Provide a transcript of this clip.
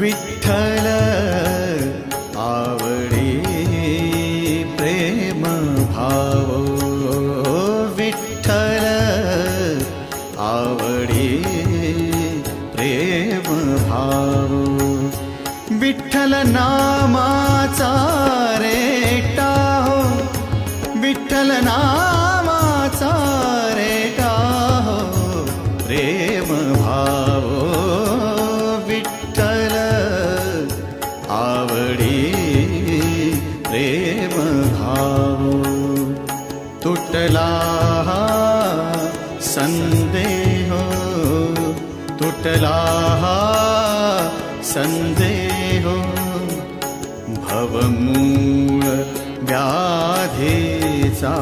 विठ्ठल आवडी प्रेम भाव, विठ्ठल आवडी प्रेम भाव, विठ्ठल नामाचा रेटा हो, विठ्ठल नामाचा रेटा हो प्रेम भाव, विठ्ठल आवडी प्रेम भाव. तुटला संदेह, तुटला संदेह, भवमूळ व्याधीचा